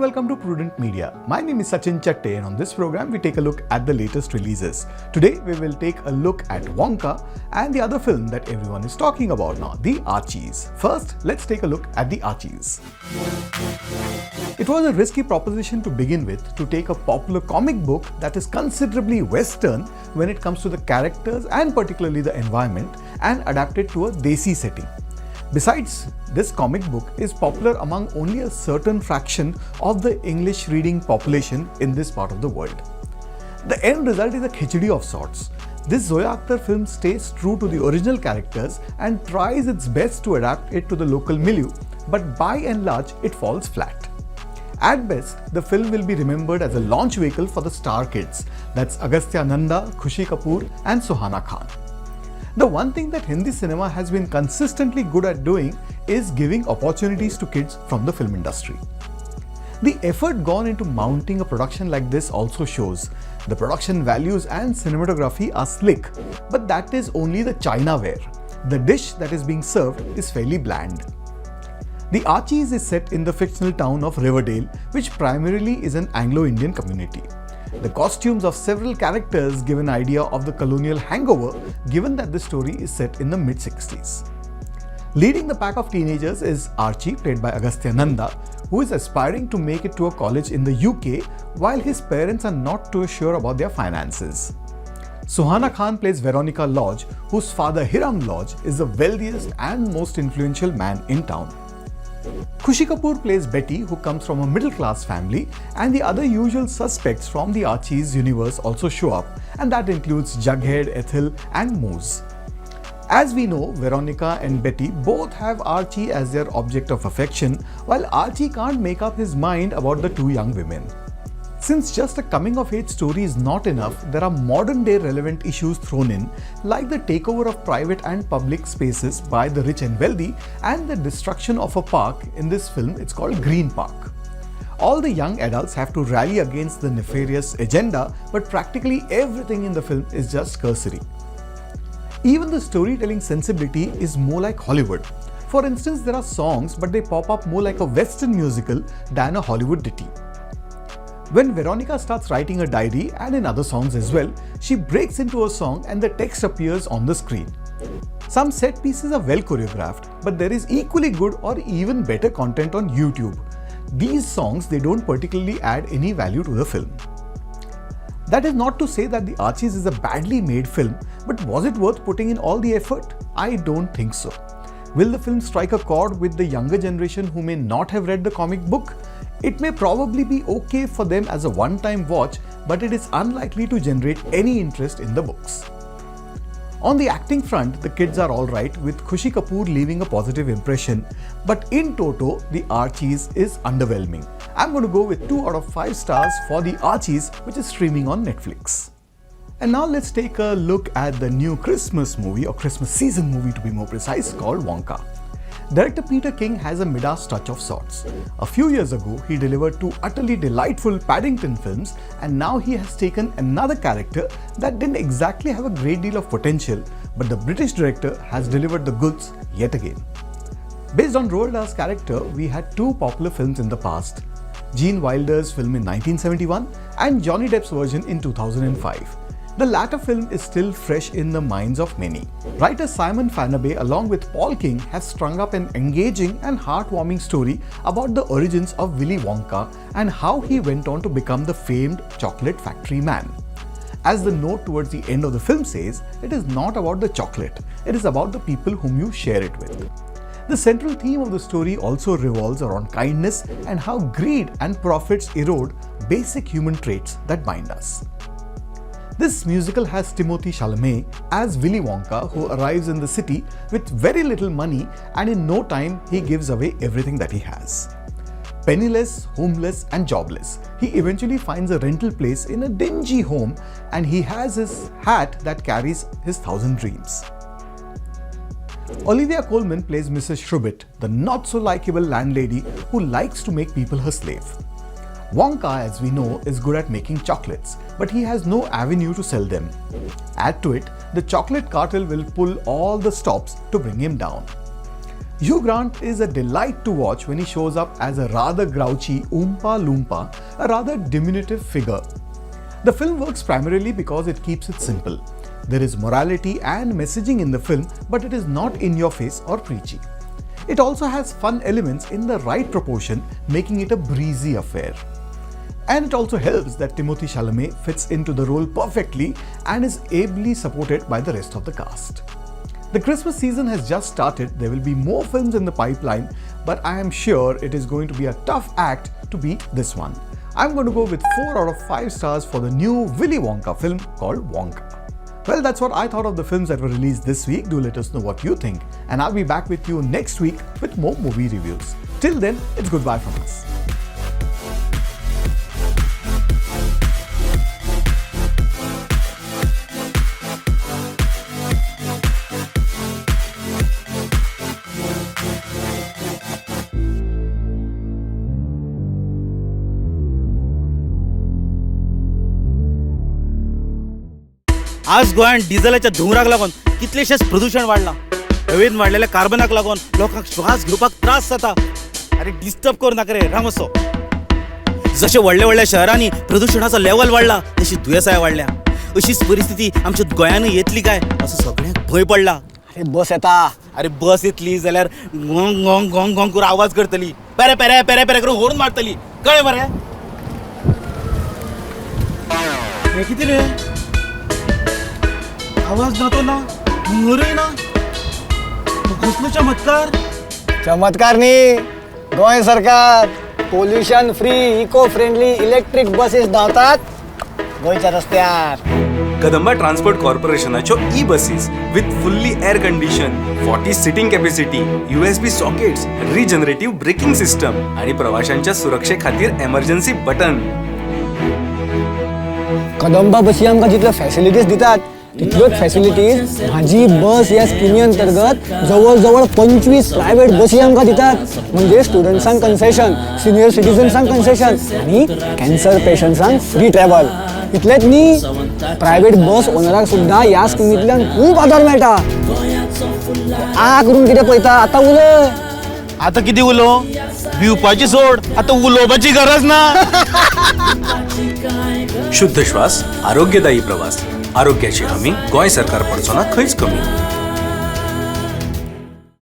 welcome to Prudent Media. My name is Sachin Chatte and on this program we take a look at the latest releases. Today we will take a look at Wonka and the other film that everyone is talking about now, the Archies. First, let's take a look at the Archies. It was a risky proposition to begin with to take a popular comic book that is considerably Western when it comes to the characters and particularly the environment and adapt it to a Desi setting. Besides, this comic book is popular among only a certain fraction of the English reading population in this part of the world. The end result is a khichdi of sorts. This Zoya Akhtar film stays true to the original characters and tries its best to adapt it to the local milieu, but by and large it falls flat. At best, the film will be remembered as a launch vehicle for the star kids, that's Agastya Nanda, Khushi Kapoor and Suhana Khan. The one thing that Hindi cinema has been consistently good at doing is giving opportunities to kids from the film industry. The effort gone into mounting a production like this also shows. The production values and cinematography are slick, but that is only the Chinaware. The dish that is being served is fairly bland. The Archies is set in the fictional town of Riverdale, which primarily is an Anglo-Indian community. The costumes of several characters give an idea of the colonial hangover, given that the story is set in the mid-60s. Leading the pack of teenagers is Archie, played by Agastya Nanda, who is aspiring to make it to a college in the UK while his parents are not too sure about their finances. Suhana Khan plays Veronica Lodge, whose father Hiram Lodge is the wealthiest and most influential man in town. Khushi Kapoor plays Betty, who comes from a middle-class family, and the other usual suspects from the Archies universe also show up, and that includes Jughead, Ethel and Moose. As we know, Veronica and Betty both have Archie as their object of affection, while Archie can't make up his mind about the two young women. Since just a coming-of-age story is not enough, there are modern-day relevant issues thrown in, like the takeover of private and public spaces by the rich and wealthy and the destruction of a park. In this film, it's called Green Park. All the young adults have to rally against the nefarious agenda, but practically everything in the film is just cursory. Even the storytelling sensibility is more like Hollywood. For instance, there are songs, but they pop up more like a Western musical than a Hollywood ditty. When Veronica starts writing a diary, and in other songs as well, she breaks into a song and the text appears on the screen. Some set pieces are well choreographed, but there is equally good or even better content on YouTube. These songs, they don't particularly add any value to the film. That is not to say that The Archies is a badly made film, but was it worth putting in all the effort? I don't think so. Will the film strike a chord with the younger generation who may not have read the comic book? It may probably be okay for them as a one-time watch, but it is unlikely to generate any interest in the books. On the acting front, the kids are alright, with Khushi Kapoor leaving a positive impression, but in toto, The Archies is underwhelming. I'm going to go with 2 out of 5 stars for The Archies, which is streaming on Netflix. And now let's take a look at the new Christmas movie, or Christmas season movie to be more precise, called Wonka. Director Peter King has a Midas touch of sorts. A few years ago, he delivered 2 utterly delightful Paddington films, and now he has taken another character that didn't exactly have a great deal of potential, but the British director has delivered the goods yet again. Based on Roald Dahl's character, we had 2 popular films in the past: Gene Wilder's film in 1971 and Johnny Depp's version in 2005. The latter film is still fresh in the minds of many. Writer Simon Fanabe along with Paul King have strung up an engaging and heartwarming story about the origins of Willy Wonka and how he went on to become the famed chocolate factory man. As the note towards the end of the film says, it is not about the chocolate, it is about the people whom you share it with. The central theme of the story also revolves around kindness and how greed and profits erode basic human traits that bind us. This musical has Timothée Chalamet as Willy Wonka, who arrives in the city with very little money, and in no time he gives away everything that he has. Penniless, homeless and jobless, he eventually finds a rental place in a dingy home, and he has his hat that carries his 1,000 dreams. Olivia Colman plays Mrs. Shrubit, the not-so-likable landlady who likes to make people her slave. Wonka, as we know, is good at making chocolates, but he has no avenue to sell them. Add to it, the chocolate cartel will pull all the stops to bring him down. Hugh Grant is a delight to watch when he shows up as a rather grouchy Oompa Loompa, a rather diminutive figure. The film works primarily because it keeps it simple. There is morality and messaging in the film, but it is not in your face or preachy. It also has fun elements in the right proportion, making it a breezy affair. And it also helps that Timothée Chalamet fits into the role perfectly and is ably supported by the rest of the cast. The Christmas season has just started. There will be more films in the pipeline, but I am sure it is going to be a tough act to beat this one. I'm going to go with 4 out of 5 stars for the new Willy Wonka film called Wonka. Well, that's what I thought of the films that were released this week. Do let us know what you think, and I'll be back with you next week with more movie reviews. Till then, it's goodbye from us. आज गोंयांत डिझेलाच्या धुंवराक लागून कितलेशेच प्रदूषण वाडलां. हवेन वाडलेल्या कार्बनाक लागून लोकांक श्वास घेवपाक त्रास जाता. अरे डिस्टर्ब करू नाका रे, राम असो. जशे व्हडल्या व्हडल्या शहरांनी प्रदूषणाचो लेवल वाडला तशी दुयेंसांय वाडल्या. अशीच परिस्थिती आमच्या गोंयांतूय येतली काय असो सगळ्यांक भंय पडला. अरे बस येता. अरे बस येतली जाल्यार गोंग गोंग गोंग गोंग करून आवाज करतली, पेरे पेरे पेरे पेरे करून हॉर्न मारतली. कळ्ळें मरे? हे कितें रे? आवाज जातो ना, हुंगरय ना. कसलो चमत्कार? चमत्कार न्ही, गोंय सरकार pollution free eco friendly electric buses धांवतात गोंयच्या रस्त्यार. कदंबा ट्रान्सपोर्ट कॉर्पोरेशनाच्यो e buses with fully air condition, 40 seating capacity, USB sockets, regenerative braking system आणि प्रवाशांच्या सुरक्षे खातीर एमर्जन्सी बटन. कदंबा बसी आमकां जितल्यो फॅसिलिटीज दितात तितल्योच फॅसिलिटीज म्हाजी बस ह्या स्किमी अंतर्गत जवळ जवळ 25 प्रायव्हेट बसी आमकां दितात. म्हणजे स्टुडंट्सांक कन्सेशन, सिनियर सिटीजन्सांक कन्सेशन आणि कॅन्सर पेशंट्सांक फ्री ट्रॅव्हल. इतलेंच न्ही, प्रायव्हेट बस ओनराक सुद्दां ह्या स्किमींतल्यान खूब आदार मेळटा. आ करून कितें पळयता, आतां उलय. आता किती उलो? भिवपाची सोड, आता उलोवपाची गरज ना. शुद्ध श्वास, आरोग्यदायी प्रवास, आरोग्याची हमी गोंय सरकार पडचो ना खंयच कमी.